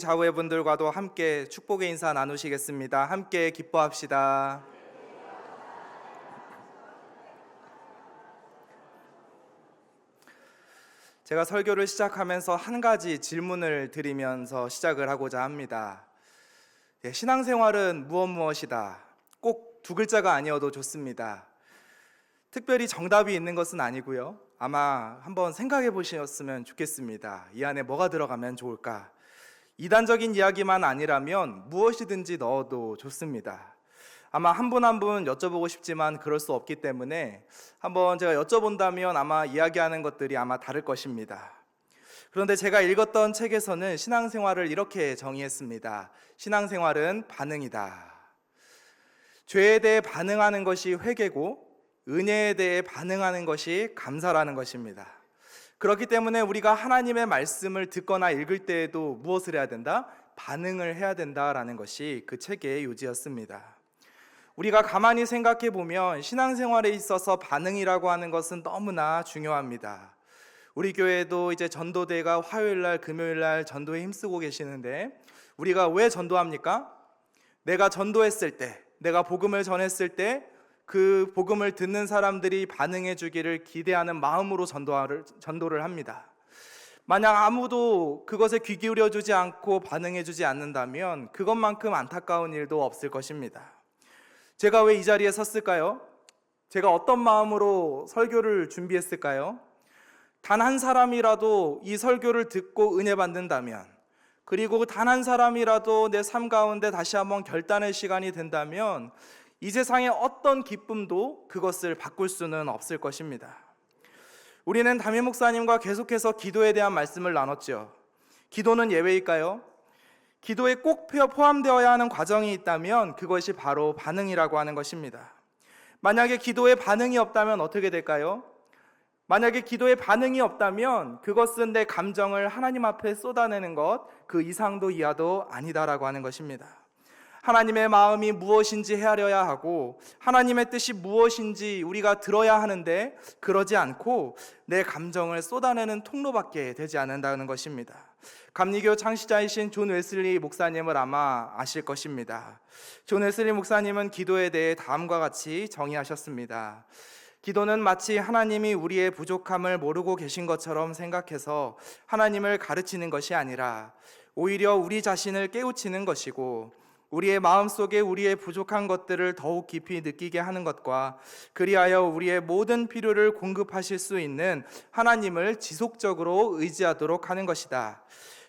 자우회분들과도 함께 축복의 인사 나누시겠습니다. 함께 기뻐합시다. 제가 설교를 시작하면서 한 가지 질문을 드리면서 시작을 하고자 합니다. 신앙생활은 무엇이다. 꼭 두 글자가 아니어도 좋습니다. 특별히 정답이 있는 것은 아니고요. 아마 한번 생각해 보셨으면 좋겠습니다. 이 안에 뭐가 들어가면 좋을까? 이단적인 이야기만 아니라면 무엇이든지 넣어도 좋습니다. 아마 한 분 한 분 여쭤보고 싶지만 그럴 수 없기 때문에 한번 제가 여쭤본다면 아마 이야기하는 것들이 아마 다를 것입니다. 그런데 제가 읽었던 책에서는 신앙생활을 이렇게 정의했습니다. 신앙생활은 반응이다. 죄에 대해 반응하는 것이 회개고 은혜에 대해 반응하는 것이 감사라는 것입니다. 그렇기 때문에 우리가 하나님의 말씀을 듣거나 읽을 때에도 무엇을 해야 된다? 반응을 해야 된다라는 것이 그 책의 요지였습니다. 우리가 가만히 생각해 보면 신앙생활에 있어서 반응이라고 하는 것은 너무나 중요합니다. 우리 교회도 이제 전도대가 화요일날 금요일날 전도에 힘쓰고 계시는데 우리가 왜 전도합니까? 내가 전도했을 때, 내가 복음을 전했을 때 그 복음을 듣는 사람들이 반응해 주기를 기대하는 마음으로 전도를 합니다. 만약 아무도 그것에 귀 기울여 주지 않고 반응해 주지 않는다면 그것만큼 안타까운 일도 없을 것입니다. 제가 왜 이 자리에 섰을까요? 제가 어떤 마음으로 설교를 준비했을까요? 단 한 사람이라도 이 설교를 듣고 은혜 받는다면, 그리고 단 한 사람이라도 내 삶 가운데 다시 한번 결단의 시간이 된다면 이 세상의 어떤 기쁨도 그것을 바꿀 수는 없을 것입니다. 우리는 담임 목사님과 계속해서 기도에 대한 말씀을 나눴죠. 기도는 예외일까요? 기도에 꼭 포함되어야 하는 과정이 있다면 그것이 바로 반응이라고 하는 것입니다. 만약에 기도에 반응이 없다면 어떻게 될까요? 만약에 기도에 반응이 없다면 그것은 내 감정을 하나님 앞에 쏟아내는 것, 그 이상도 이하도 아니다라고 하는 것입니다. 하나님의 마음이 무엇인지 헤아려야 하고 하나님의 뜻이 무엇인지 우리가 들어야 하는데 그러지 않고 내 감정을 쏟아내는 통로밖에 되지 않는다는 것입니다. 감리교 창시자이신 존 웨슬리 목사님을 아마 아실 것입니다. 존 웨슬리 목사님은 기도에 대해 다음과 같이 정의하셨습니다. 기도는 마치 하나님이 우리의 부족함을 모르고 계신 것처럼 생각해서 하나님을 가르치는 것이 아니라 오히려 우리 자신을 깨우치는 것이고 우리의 마음속에 우리의 부족한 것들을 더욱 깊이 느끼게 하는 것과 그리하여 우리의 모든 필요를 공급하실 수 있는 하나님을 지속적으로 의지하도록 하는 것이다.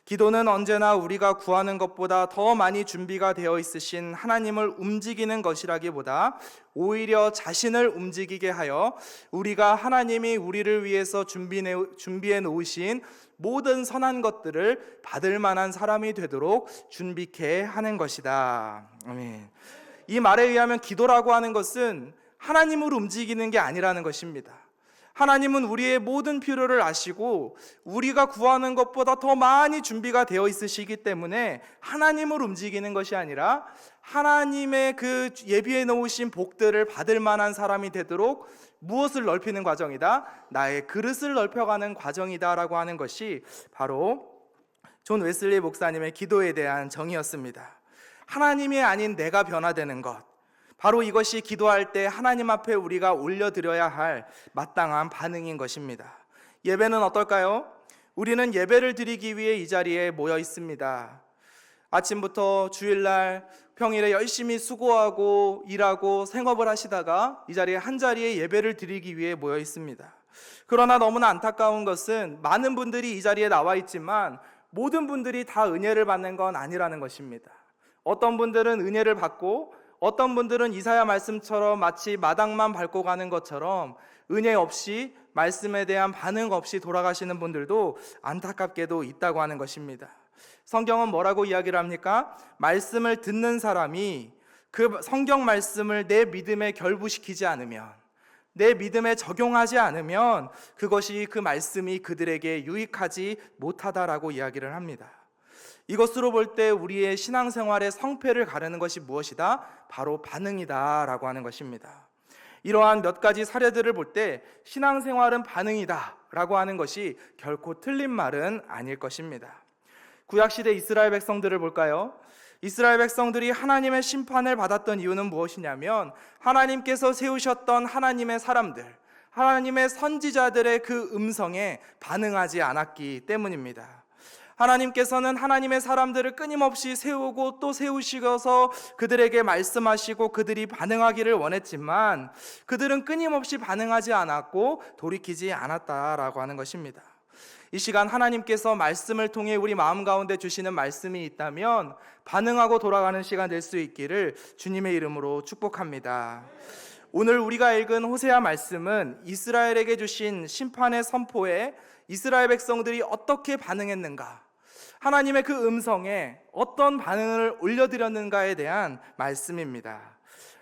기도는 언제나 우리가 구하는 것보다 더 많이 준비가 되어 있으신 하나님을 움직이는 것이라기보다 오히려 자신을 움직이게 하여 우리가 하나님이 우리를 위해서 준비해 놓으신 모든 선한 것들을 받을 만한 사람이 되도록 준비케 하는 것이다. 아멘. 이 말에 의하면 기도라고 하는 것은 하나님을 움직이는 게 아니라는 것입니다. 하나님은 우리의 모든 필요를 아시고 우리가 구하는 것보다 더 많이 준비가 되어 있으시기 때문에 하나님을 움직이는 것이 아니라 하나님의 그 예비해 놓으신 복들을 받을 만한 사람이 되도록 무엇을 넓히는 과정이다? 나의 그릇을 넓혀가는 과정이다라고 하는 것이 바로 존 웨슬리 목사님의 기도에 대한 정의였습니다. 하나님이 아닌 내가 변화되는 것, 바로 이것이 기도할 때 하나님 앞에 우리가 올려드려야 할 마땅한 반응인 것입니다. 예배는 어떨까요? 우리는 예배를 드리기 위해 이 자리에 모여 있습니다. 아침부터 주일날 평일에 열심히 수고하고 일하고 생업을 하시다가 이 자리에 한자리에 예배를 드리기 위해 모여 있습니다. 그러나 너무나 안타까운 것은 많은 분들이 이 자리에 나와 있지만 모든 분들이 다 은혜를 받는 건 아니라는 것입니다. 어떤 분들은 은혜를 받고 어떤 분들은 이사야 말씀처럼 마치 마당만 밟고 가는 것처럼 은혜 없이 말씀에 대한 반응 없이 돌아가시는 분들도 안타깝게도 있다고 하는 것입니다. 성경은 뭐라고 이야기를 합니까? 말씀을 듣는 사람이 그 성경 말씀을 내 믿음에 결부시키지 않으면, 내 믿음에 적용하지 않으면 그것이 그 말씀이 그들에게 유익하지 못하다라고 이야기를 합니다. 이것으로 볼 때 우리의 신앙생활의 성패를 가르는 것이 무엇이다? 바로 반응이다 라고 하는 것입니다. 이러한 몇 가지 사례들을 볼 때 신앙생활은 반응이다 라고 하는 것이 결코 틀린 말은 아닐 것입니다. 구약시대 이스라엘 백성들을 볼까요? 이스라엘 백성들이 하나님의 심판을 받았던 이유는 무엇이냐면 하나님께서 세우셨던 하나님의 사람들, 하나님의 선지자들의 그 음성에 반응하지 않았기 때문입니다. 하나님께서는 하나님의 사람들을 끊임없이 세우고 또 세우시고서 그들에게 말씀하시고 그들이 반응하기를 원했지만 그들은 끊임없이 반응하지 않았고 돌이키지 않았다라고 하는 것입니다. 이 시간 하나님께서 말씀을 통해 우리 마음 가운데 주시는 말씀이 있다면 반응하고 돌아가는 시간 될 수 있기를 주님의 이름으로 축복합니다. 오늘 우리가 읽은 호세아 말씀은 이스라엘에게 주신 심판의 선포에 이스라엘 백성들이 어떻게 반응했는가, 하나님의 그 음성에 어떤 반응을 올려드렸는가에 대한 말씀입니다.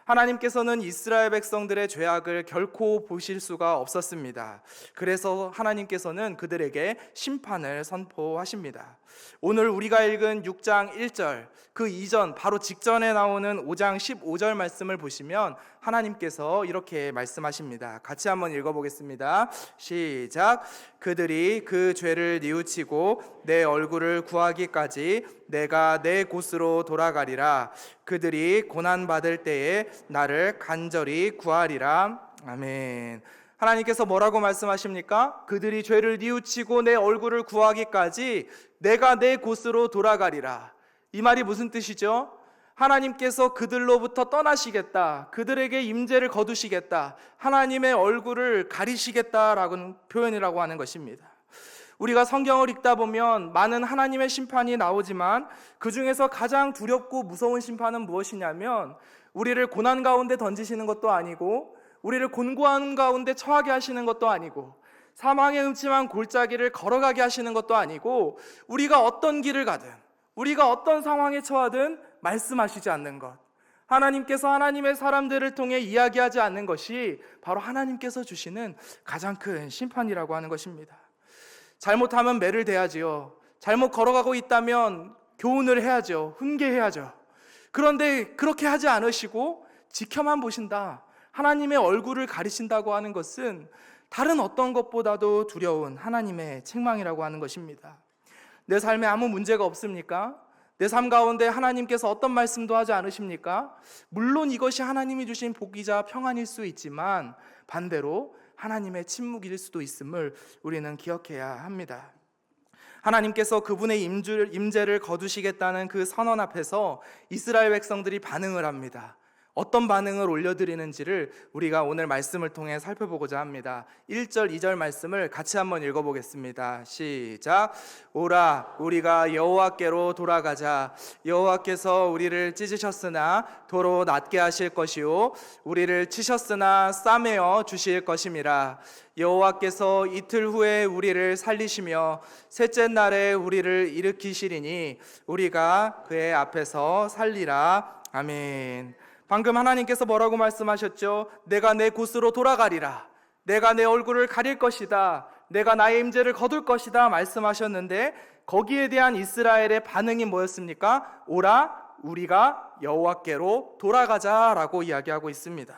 하나님께서는 이스라엘 백성들의 죄악을 결코 보실 수가 없었습니다. 그래서 하나님께서는 그들에게 심판을 선포하십니다. 오늘 우리가 읽은 6장 1절, 그 이전 바로 직전에 나오는 5장 15절 말씀을 보시면 하나님께서 이렇게 말씀하십니다. 같이 한번 읽어보겠습니다. 시작. 그들이 그 죄를 뉘우치고 내 얼굴을 구하기까지 내가 내 곳으로 돌아가리라. 그들이 고난받을 때에 나를 간절히 구하리라. 아멘. 하나님께서 뭐라고 말씀하십니까? 그들이 죄를 뉘우치고 내 얼굴을 구하기까지 내가 내 곳으로 돌아가리라. 이 말이 무슨 뜻이죠? 하나님께서 그들로부터 떠나시겠다, 그들에게 임재를 거두시겠다, 하나님의 얼굴을 가리시겠다라는 표현이라고 하는 것입니다. 우리가 성경을 읽다 보면 많은 하나님의 심판이 나오지만 그 중에서 가장 두렵고 무서운 심판은 무엇이냐면 우리를 고난 가운데 던지시는 것도 아니고 우리를 곤고한 가운데 처하게 하시는 것도 아니고 사망의 음침한 골짜기를 걸어가게 하시는 것도 아니고 우리가 어떤 길을 가든 우리가 어떤 상황에 처하든 말씀하시지 않는 것, 하나님께서 하나님의 사람들을 통해 이야기하지 않는 것이 바로 하나님께서 주시는 가장 큰 심판이라고 하는 것입니다. 잘못하면 매를 대야지요. 잘못 걸어가고 있다면 교훈을 해야죠. 훈계해야죠. 그런데 그렇게 하지 않으시고 지켜만 보신다, 하나님의 얼굴을 가리신다고 하는 것은 다른 어떤 것보다도 두려운 하나님의 책망이라고 하는 것입니다. 내 삶에 아무 문제가 없습니까? 내 삶 가운데 하나님께서 어떤 말씀도 하지 않으십니까? 물론 이것이 하나님이 주신 복이자 평안일 수 있지만 반대로 하나님의 침묵일 수도 있음을 우리는 기억해야 합니다. 하나님께서 그분의 임재를 거두시겠다는 그 선언 앞에서 이스라엘 백성들이 반응을 합니다. 어떤 반응을 올려드리는지를 우리가 오늘 말씀을 통해 살펴보고자 합니다. 1절, 2절 말씀을 같이 한번 읽어보겠습니다. 시작. 오라, 우리가 여호와께로 돌아가자. 여호와께서 우리를 찢으셨으나 도로 낫게 하실 것이요 우리를 치셨으나 싸매어 주실 것임이라. 여호와께서 이틀 후에 우리를 살리시며 셋째 날에 우리를 일으키시리니 우리가 그의 앞에서 살리라. 아멘. 방금 하나님께서 뭐라고 말씀하셨죠? 내가 내 곳으로 돌아가리라. 내가 내 얼굴을 가릴 것이다. 내가 나의 임재를 거둘 것이다 말씀하셨는데 거기에 대한 이스라엘의 반응이 뭐였습니까? 오라, 우리가 여호와께로 돌아가자라고 이야기하고 있습니다.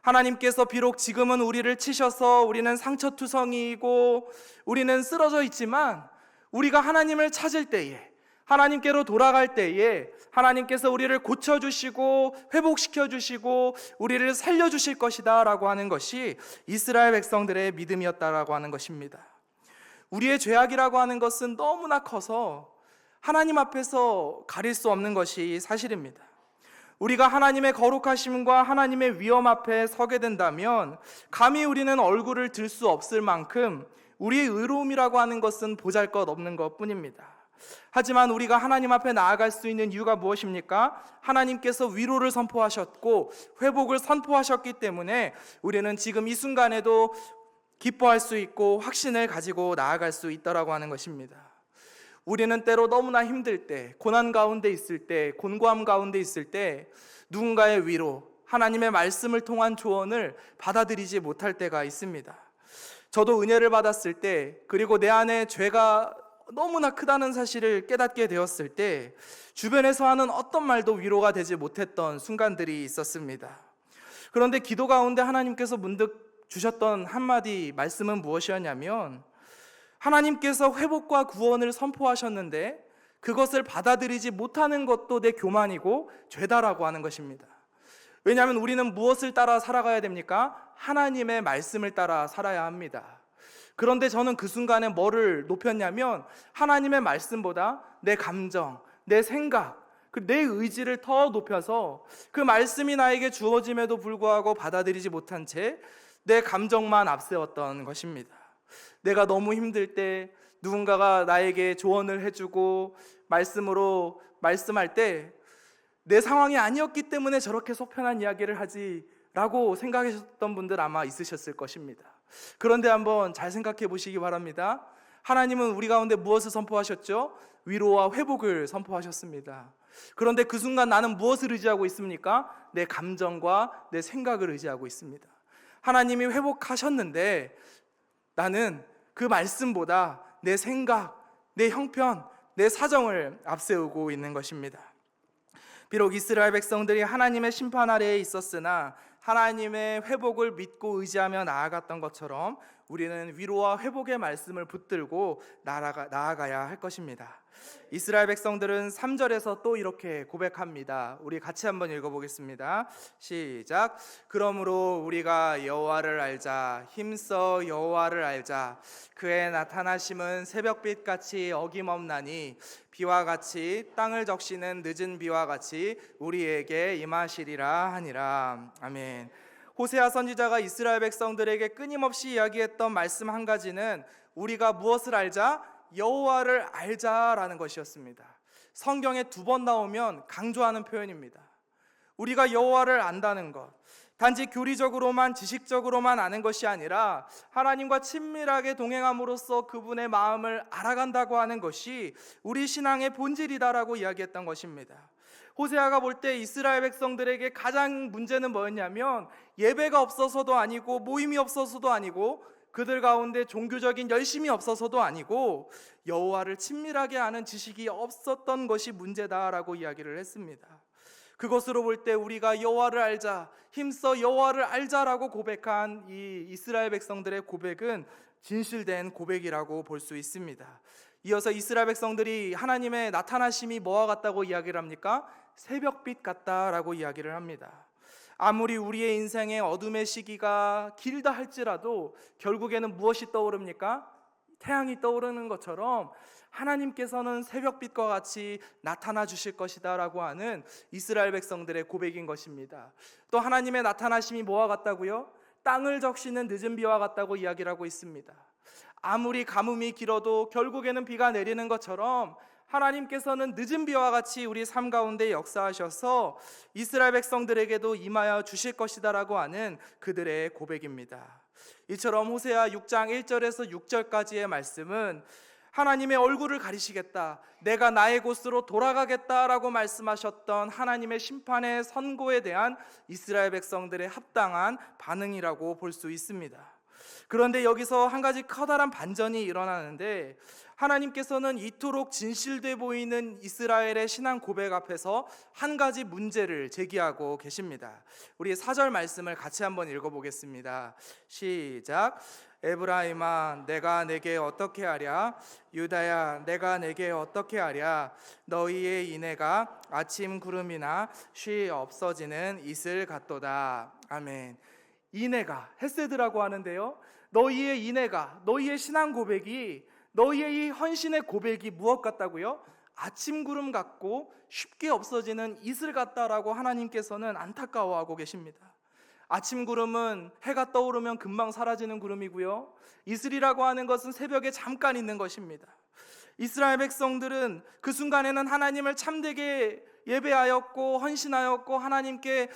하나님께서 비록 지금은 우리를 치셔서 우리는 상처투성이이고 우리는 쓰러져 있지만 우리가 하나님을 찾을 때에, 하나님께로 돌아갈 때에 하나님께서 우리를 고쳐주시고 회복시켜주시고 우리를 살려주실 것이다 라고 하는 것이 이스라엘 백성들의 믿음이었다라고 하는 것입니다. 우리의 죄악이라고 하는 것은 너무나 커서 하나님 앞에서 가릴 수 없는 것이 사실입니다. 우리가 하나님의 거룩하심과 하나님의 위엄 앞에 서게 된다면 감히 우리는 얼굴을 들 수 없을 만큼 우리의 의로움이라고 하는 것은 보잘것없는 것뿐입니다. 하지만 우리가 하나님 앞에 나아갈 수 있는 이유가 무엇입니까? 하나님께서 위로를 선포하셨고 회복을 선포하셨기 때문에 우리는 지금 이 순간에도 기뻐할 수 있고 확신을 가지고 나아갈 수 있다라고 하는 것입니다. 우리는 때로 너무나 힘들 때, 고난 가운데 있을 때, 곤고함 가운데 있을 때 누군가의 위로, 하나님의 말씀을 통한 조언을 받아들이지 못할 때가 있습니다. 저도 은혜를 받았을 때, 그리고 내 안에 죄가 너무나 크다는 사실을 깨닫게 되었을 때 주변에서 하는 어떤 말도 위로가 되지 못했던 순간들이 있었습니다. 그런데 기도 가운데 하나님께서 문득 주셨던 한마디 말씀은 무엇이었냐면, 하나님께서 회복과 구원을 선포하셨는데 그것을 받아들이지 못하는 것도 내 교만이고 죄다라고 하는 것입니다. 왜냐하면 우리는 무엇을 따라 살아가야 됩니까? 하나님의 말씀을 따라 살아야 합니다. 그런데 저는 그 순간에 뭐를 높였냐면, 하나님의 말씀보다 내 감정, 내 생각, 내 의지를 더 높여서 그 말씀이 나에게 주어짐에도 불구하고 받아들이지 못한 채 내 감정만 앞세웠던 것입니다. 내가 너무 힘들 때 누군가가 나에게 조언을 해주고 말씀으로 말씀할 때 내 상황이 아니었기 때문에 저렇게 속편한 이야기를 하지 라고 생각하셨던 분들 아마 있으셨을 것입니다. 그런데 한번 잘 생각해 보시기 바랍니다. 하나님은 우리 가운데 무엇을 선포하셨죠? 위로와 회복을 선포하셨습니다. 그런데 그 순간 나는 무엇을 의지하고 있습니까? 내 감정과 내 생각을 의지하고 있습니다. 하나님이 회복하셨는데 나는 그 말씀보다 내 생각, 내 형편, 내 사정을 앞세우고 있는 것입니다. 비록 이스라엘 백성들이 하나님의 심판 아래에 있었으나 하나님의 회복을 믿고 의지하며 나아갔던 것처럼 우리는 위로와 회복의 말씀을 붙들고 나아가야 할 것입니다. 이스라엘 백성들은 3절에서 또 이렇게 고백합니다. 우리 같이 한번 읽어보겠습니다. 시작. 그러므로 우리가 여호와를 알자. 힘써 여호와를 알자. 그의 나타나심은 새벽빛같이 어김없나니 비와 같이 땅을 적시는 늦은 비와 같이 우리에게 임하시리라 하니라. 아멘. 호세아 선지자가 이스라엘 백성들에게 끊임없이 이야기했던 말씀 한 가지는 우리가 무엇을 알자? 여호와를 알자라는 것이었습니다. 성경에 2번 나오면 강조하는 표현입니다. 우리가 여호와를 안다는 것, 단지 교리적으로만 지식적으로만 아는 것이 아니라 하나님과 친밀하게 동행함으로써 그분의 마음을 알아간다고 하는 것이 우리 신앙의 본질이다라고 이야기했던 것입니다. 호세아가 볼 때 이스라엘 백성들에게 가장 문제는 뭐였냐면, 예배가 없어서도 아니고 모임이 없어서도 아니고 그들 가운데 종교적인 열심이 없어서도 아니고 여호와를 친밀하게 아는 지식이 없었던 것이 문제다라고 이야기를 했습니다. 그것으로 볼 때 우리가 여호와를 알자, 힘써 여호와를 알자라고 고백한 이 이스라엘 백성들의 고백은 진실된 고백이라고 볼 수 있습니다. 이어서 이스라엘 백성들이 하나님의 나타나심이 뭐와 같다고 이야기를 합니까? 새벽빛 같다라고 이야기를 합니다. 아무리 우리의 인생의 어둠의 시기가 길다 할지라도 결국에는 무엇이 떠오릅니까? 태양이 떠오르는 것처럼 하나님께서는 새벽빛과 같이 나타나 주실 것이다 라고 하는 이스라엘 백성들의 고백인 것입니다. 또 하나님의 나타나심이 뭐와 같다고요? 땅을 적시는 늦은 비와 같다고 이야기를 하고 있습니다. 아무리 가뭄이 길어도 결국에는 비가 내리는 것처럼 하나님께서는 늦은 비와 같이 우리 삶 가운데 역사하셔서 이스라엘 백성들에게도 임하여 주실 것이다 라고 하는 그들의 고백입니다. 이처럼 호세아 6장 1절에서 6절까지의 말씀은 하나님의 얼굴을 가리시겠다, 내가 나의 곳으로 돌아가겠다라고 말씀하셨던 하나님의 심판의 선고에 대한 이스라엘 백성들의 합당한 반응이라고 볼 수 있습니다. 그런데 여기서 한 가지 커다란 반전이 일어나는데, 하나님께서는 이토록 진실돼 보이는 이스라엘의 신앙 고백 앞에서 한 가지 문제를 제기하고 계십니다. 우리 4절 말씀을 같이 한번 읽어보겠습니다. 시작. 에브라임아 내가 내게 어떻게 하랴? 유다야 내가 내게 어떻게 하랴? 너희의 인애가 아침 구름이나 쉬 없어지는 이슬 같도다. 아멘. 인애가, 헤세드라고 하는데요, 너희의 인애가, 너희의 신앙 고백이, 너희의 이 헌신의 고백이 무엇 같다고요? 아침 구름 같고 쉽게 없어지는 이슬 같다라고 하나님께서는 안타까워하고 계십니다. 아침 구름은 해가 떠오르면 금방 사라지는 구름이고요, 이슬이라고 하는 것은 새벽에 잠깐 있는 것입니다. 이스라엘 백성들은 그 순간에는 하나님을 참되게 예배하였고 헌신하였고 하나님께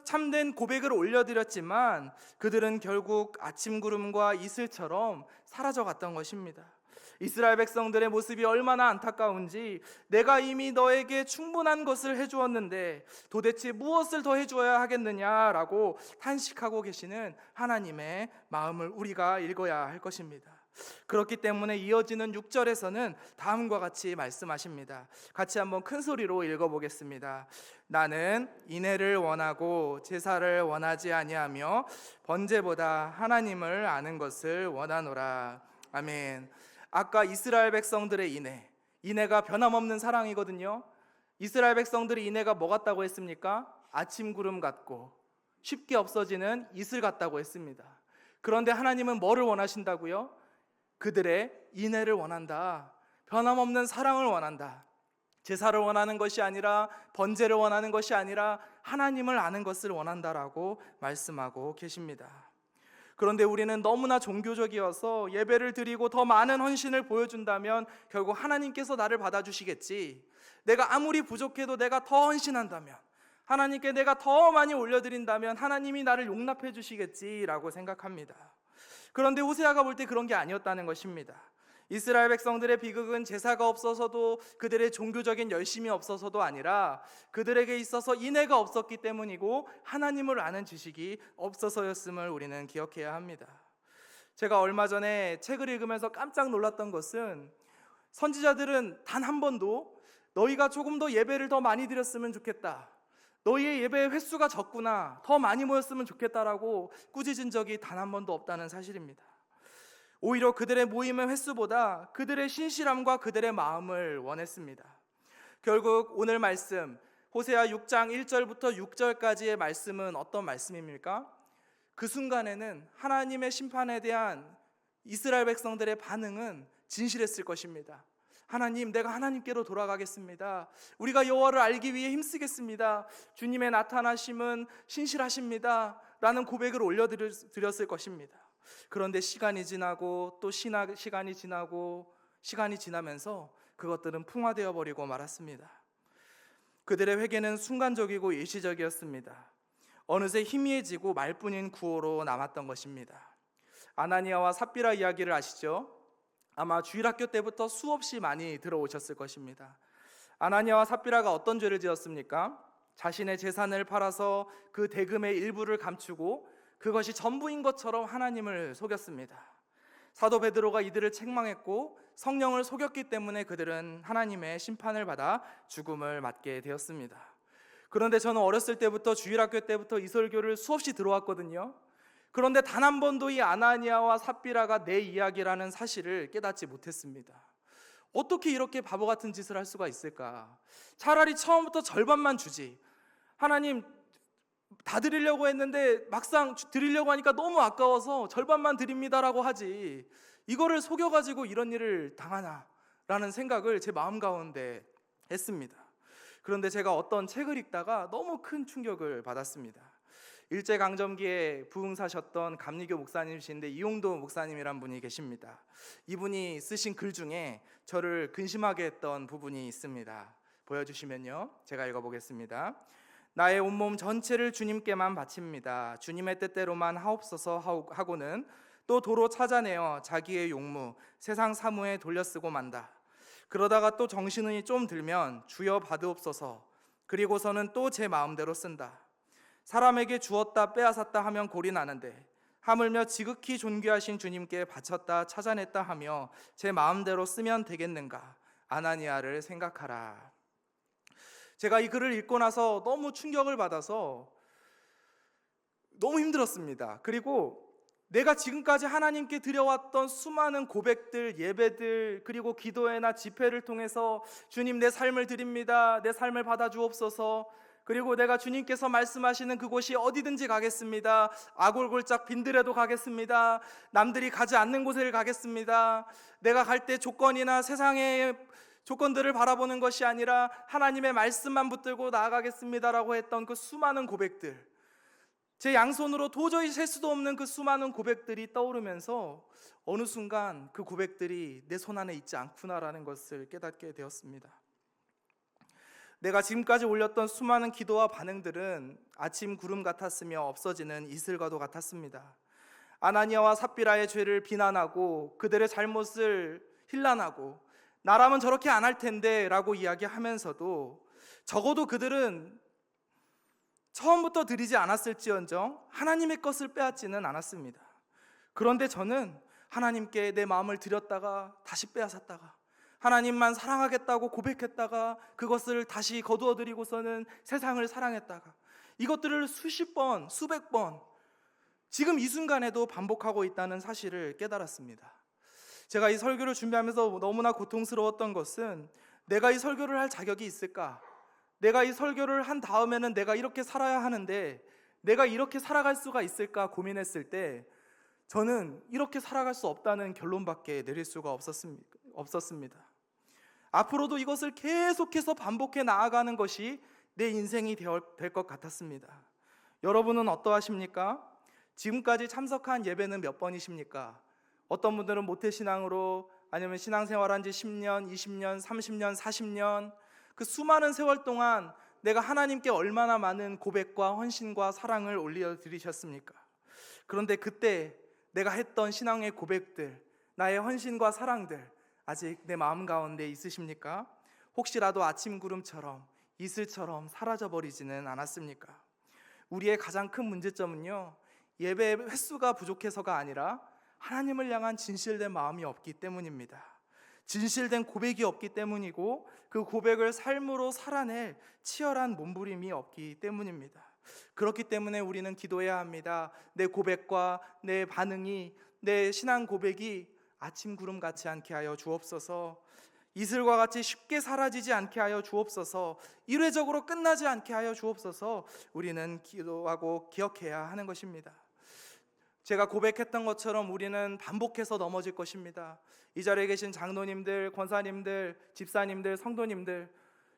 참된 고백을 올려드렸지만 그들은 결국 아침 구름과 이슬처럼 사라져갔던 것입니다. 이스라엘 백성들의 모습이 얼마나 안타까운지, 내가 이미 너에게 충분한 것을 해주었는데 도대체 무엇을 더 해주어야 하겠느냐라고 탄식하고 계시는 하나님의 마음을 우리가 읽어야 할 것입니다. 그렇기 때문에 이어지는 6절에서는 다음과 같이 말씀하십니다. 같이 한번 큰 소리로 읽어보겠습니다. 나는 인애를 원하고 제사를 원하지 아니하며 번제보다 하나님을 아는 것을 원하노라. 아멘. 아까 이스라엘 백성들의 인애가 변함없는 사랑이거든요. 이스라엘 백성들의 인애가 뭐 같다고 했습니까? 아침 구름 같고 쉽게 없어지는 이슬 같다고 했습니다. 그런데 하나님은 뭐를 원하신다고요? 그들의 인애를 원한다. 변함없는 사랑을 원한다. 제사를 원하는 것이 아니라, 번제를 원하는 것이 아니라 하나님을 아는 것을 원한다라고 말씀하고 계십니다. 그런데 우리는 너무나 종교적이어서 예배를 드리고 더 많은 헌신을 보여준다면 결국 하나님께서 나를 받아주시겠지, 내가 아무리 부족해도 내가 더 헌신한다면, 하나님께 내가 더 많이 올려드린다면 하나님이 나를 용납해 주시겠지라고 생각합니다. 그런데 호세아가 볼 때 그런 게 아니었다는 것입니다. 이스라엘 백성들의 비극은 제사가 없어서도, 그들의 종교적인 열심이 없어서도 아니라 그들에게 있어서 인애가 없었기 때문이고 하나님을 아는 지식이 없어서였음을 우리는 기억해야 합니다. 제가 얼마 전에 책을 읽으면서 깜짝 놀랐던 것은, 선지자들은 단 한 번도 너희가 조금 더 예배를 더 많이 드렸으면 좋겠다, 너희의 예배의 횟수가 적구나, 더 많이 모였으면 좋겠다라고 꾸짖은 적이 단 한 번도 없다는 사실입니다. 오히려 그들의 모임의 횟수보다 그들의 신실함과 그들의 마음을 원했습니다. 결국 오늘 말씀 호세아 6장 1절부터 6절까지의 말씀은 어떤 말씀입니까? 그 순간에는 하나님의 심판에 대한 이스라엘 백성들의 반응은 진실했을 것입니다. 하나님, 내가 하나님께로 돌아가겠습니다. 우리가 여호와를 알기 위해 힘쓰겠습니다. 주님의 나타나심은 신실하십니다 라는 고백을 올려드렸을 것입니다. 그런데 시간이 지나고 또 시간이 지나면서 그것들은 풍화되어 버리고 말았습니다. 그들의 회개는 순간적이고 일시적이었습니다. 어느새 희미해지고 말뿐인 구호로 남았던 것입니다. 아나니아와 삽비라 이야기를 아시죠? 아마 주일학교 때부터 수없이 많이 들어오셨을 것입니다. 아나니아와 삽비라가 어떤 죄를 지었습니까? 자신의 재산을 팔아서 그 대금의 일부를 감추고 그것이 전부인 것처럼 하나님을 속였습니다. 사도 베드로가 이들을 책망했고 성령을 속였기 때문에 그들은 하나님의 심판을 받아 죽음을 맞게 되었습니다. 그런데 저는 어렸을 때부터, 주일학교 때부터 이 설교를 수없이 들어왔거든요. 그런데 단 한 번도 이 아나니아와 삽비라가 내 이야기라는 사실을 깨닫지 못했습니다. 어떻게 이렇게 바보 같은 짓을 할 수가 있을까? 차라리 처음부터 절반만 주지. 하나님, 다 드리려고 했는데 막상 드리려고 하니까 너무 아까워서 절반만 드립니다라고 하지, 이거를 속여가지고 이런 일을 당하나 라는 생각을 제 마음 가운데 했습니다. 그런데 제가 어떤 책을 읽다가 너무 큰 충격을 받았습니다. 일제강점기에 부흥사셨던 감리교 목사님이신데 이용도 목사님이란 분이 계십니다. 이분이 쓰신 글 중에 저를 근심하게 했던 부분이 있습니다. 보여주시면요, 제가 읽어보겠습니다. 나의 온몸 전체를 주님께만 바칩니다. 주님의 뜻대로만 하옵소서 하고는 또 도로 찾아내어 자기의 용무, 세상 사무에 돌려쓰고 만다. 그러다가 또 정신이 좀 들면 주여 받으옵소서, 그리고서는 또 제 마음대로 쓴다. 사람에게 주었다 빼앗았다 하면 골이 나는데 하물며 지극히 존귀하신 주님께 바쳤다 찾아냈다 하며 제 마음대로 쓰면 되겠는가? 아나니아를 생각하라. 제가 이 글을 읽고 나서 너무 충격을 받아서 너무 힘들었습니다. 그리고 내가 지금까지 하나님께 드려왔던 수많은 고백들, 예배들, 그리고 기도회나 집회를 통해서 주님, 내 삶을 드립니다, 내 삶을 받아주옵소서, 그리고 내가 주님께서 말씀하시는 그곳이 어디든지 가겠습니다, 아골골짝 빈들에도 가겠습니다, 남들이 가지 않는 곳에 가겠습니다, 내가 갈 때 조건이나 세상의 조건들을 바라보는 것이 아니라 하나님의 말씀만 붙들고 나아가겠습니다라고 했던 그 수많은 고백들, 제 양손으로 도저히 셀 수도 없는 그 수많은 고백들이 떠오르면서 어느 순간 그 고백들이 내 손 안에 있지 않구나라는 것을 깨닫게 되었습니다. 내가 지금까지 올렸던 수많은 기도와 반응들은 아침 구름 같았으며 없어지는 이슬과도 같았습니다. 아나니아와 삽비라의 죄를 비난하고 그들의 잘못을 힐난하고 나라면 저렇게 안 할 텐데 라고 이야기하면서도 적어도 그들은 처음부터 드리지 않았을지언정 하나님의 것을 빼앗지는 않았습니다. 그런데 저는 하나님께 내 마음을 드렸다가 다시 빼앗았다가, 하나님만 사랑하겠다고 고백했다가 그것을 다시 거두어들이고서는 세상을 사랑했다가, 이것들을 수십 번, 수백 번 지금 이 순간에도 반복하고 있다는 사실을 깨달았습니다. 제가 이 설교를 준비하면서 너무나 고통스러웠던 것은, 내가 이 설교를 할 자격이 있을까? 내가 이 설교를 한 다음에는 내가 이렇게 살아야 하는데 내가 이렇게 살아갈 수가 있을까 고민했을 때, 저는 이렇게 살아갈 수 없다는 결론밖에 내릴 수가 없었습니다. 앞으로도 이것을 계속해서 반복해 나아가는 것이 내 인생이 될 것 같았습니다. 여러분은 어떠하십니까? 지금까지 참석한 예배는 몇 번이십니까? 어떤 분들은 모태신앙으로, 아니면 신앙생활한 지 10년, 20년, 30년, 40년, 그 수많은 세월 동안 내가 하나님께 얼마나 많은 고백과 헌신과 사랑을 올려드리셨습니까? 그런데 그때 내가 했던 신앙의 고백들, 나의 헌신과 사랑들 아직 내 마음 가운데 있으십니까? 혹시라도 아침 구름처럼, 이슬처럼 사라져버리지는 않았습니까? 우리의 가장 큰 문제점은요, 예배 횟수가 부족해서가 아니라 하나님을 향한 진실된 마음이 없기 때문입니다. 진실된 고백이 없기 때문이고, 그 고백을 삶으로 살아낼 치열한 몸부림이 없기 때문입니다. 그렇기 때문에 우리는 기도해야 합니다. 내 고백과 내 반응이, 내 신앙 고백이 아침 구름 같지 않게 하여 주옵소서. 이슬과 같이 쉽게 사라지지 않게 하여 주옵소서. 일회적으로 끝나지 않게 하여 주옵소서. 우리는 기도하고 기억해야 하는 것입니다. 제가 고백했던 것처럼 우리는 반복해서 넘어질 것입니다. 이 자리에 계신 장로님들, 권사님들, 집사님들, 성도님들,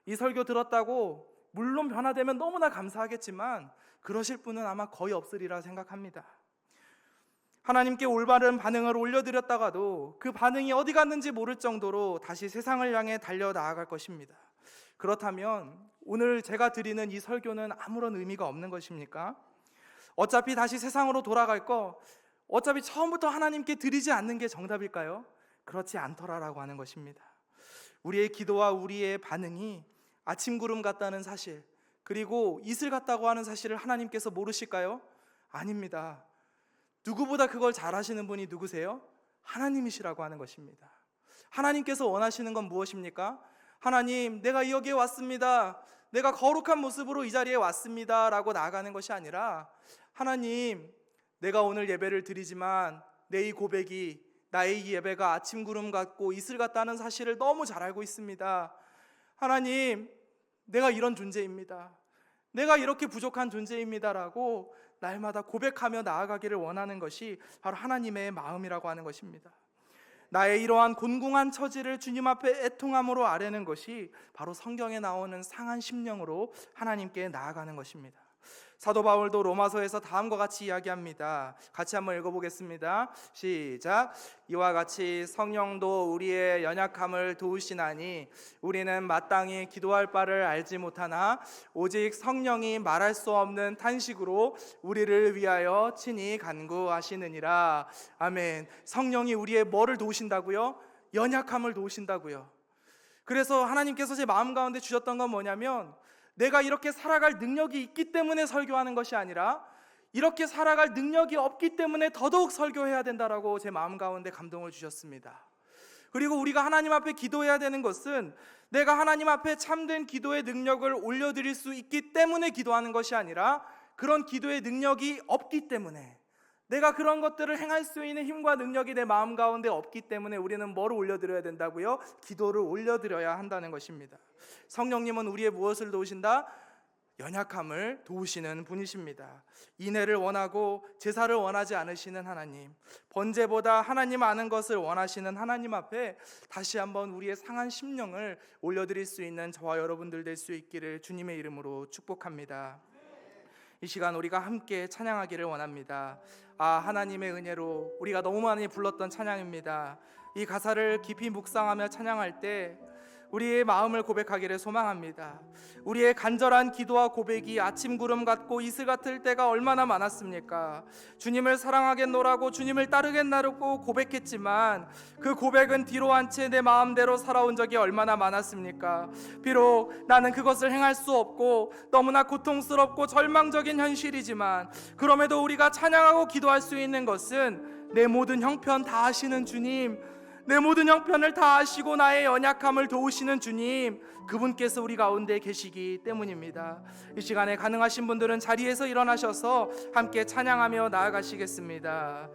이 설교 들었다고 물론 변화되면 너무나 감사하겠지만 그러실 분은 아마 거의 없으리라 생각합니다. 하나님께 올바른 반응을 올려드렸다가도 그 반응이 어디 갔는지 모를 정도로 다시 세상을 향해 달려나아갈 것입니다. 그렇다면 오늘 제가 드리는 이 설교는 아무런 의미가 없는 것입니까? 어차피 다시 세상으로 돌아갈 거, 어차피 처음부터 하나님께 드리지 않는 게 정답일까요? 그렇지 않더라라고 하는 것입니다. 우리의 기도와 우리의 반응이 아침 구름 같다는 사실, 그리고 이슬 같다고 하는 사실을 하나님께서 모르실까요? 아닙니다. 누구보다 그걸 잘 아시는 분이 누구세요? 하나님이시라고 하는 것입니다. 하나님께서 원하시는 건 무엇입니까? 하나님, 내가 여기에 왔습니다, 내가 거룩한 모습으로 이 자리에 왔습니다 라고 나아가는 것이 아니라, 하나님, 내가 오늘 예배를 드리지만 내 이 고백이, 나의 이 예배가 아침 구름 같고 이슬 같다는 사실을 너무 잘 알고 있습니다. 하나님, 내가 이런 존재입니다, 내가 이렇게 부족한 존재입니다라고 날마다 고백하며 나아가기를 원하는 것이 바로 하나님의 마음이라고 하는 것입니다. 나의 이러한 곤궁한 처지를 주님 앞에 애통함으로 아뢰는 것이 바로 성경에 나오는 상한 심령으로 하나님께 나아가는 것입니다. 사도 바울도 로마서에서 다음과 같이 이야기합니다. 같이 한번 읽어보겠습니다. 시작. 이와 같이 성령도 우리의 연약함을 도우시나니 우리는 마땅히 기도할 바를 알지 못하나 오직 성령이 말할 수 없는 탄식으로 우리를 위하여 친히 간구하시느니라. 아멘. 성령이 우리의 뭐를 도우신다고요? 연약함을 도우신다고요. 그래서 하나님께서 제 마음 가운데 주셨던 건 뭐냐면, 내가 이렇게 살아갈 능력이 있기 때문에 설교하는 것이 아니라 이렇게 살아갈 능력이 없기 때문에 더더욱 설교해야 된다라고 제 마음 가운데 감동을 주셨습니다. 그리고 우리가 하나님 앞에 기도해야 되는 것은 내가 하나님 앞에 참된 기도의 능력을 올려드릴 수 있기 때문에 기도하는 것이 아니라 그런 기도의 능력이 없기 때문에, 내가 그런 것들을 행할 수 있는 힘과 능력이 내 마음 가운데 없기 때문에 우리는 뭐를 올려드려야 된다고요? 기도를 올려드려야 한다는 것입니다. 성령님은 우리의 무엇을 도우신다? 연약함을 도우시는 분이십니다. 인애를 원하고 제사를 원하지 않으시는 하나님, 번제보다 하나님 아는 것을 원하시는 하나님 앞에 다시 한번 우리의 상한 심령을 올려드릴 수 있는 저와 여러분들 될 수 있기를 주님의 이름으로 축복합니다. 이 시간 우리가 함께 찬양하기를 원합니다. 하나님의 은혜로, 우리가 너무 많이 불렀던 찬양입니다. 이 가사를 깊이 묵상하며 찬양할 때 우리의 마음을 고백하기를 소망합니다. 우리의 간절한 기도와 고백이 아침 구름 같고 이슬 같을 때가 얼마나 많았습니까? 주님을 사랑하겠노라고, 주님을 따르겠나라고 고백했지만 그 고백은 뒤로 한 채 내 마음대로 살아온 적이 얼마나 많았습니까? 비록 나는 그것을 행할 수 없고 너무나 고통스럽고 절망적인 현실이지만, 그럼에도 우리가 찬양하고 기도할 수 있는 것은 내 모든 형편 다 아시는 주님, 내 모든 형편을 다 아시고 나의 연약함을 도우시는 주님, 그분께서 우리 가운데 계시기 때문입니다. 이 시간에 가능하신 분들은 자리에서 일어나셔서 함께 찬양하며 나아가시겠습니다.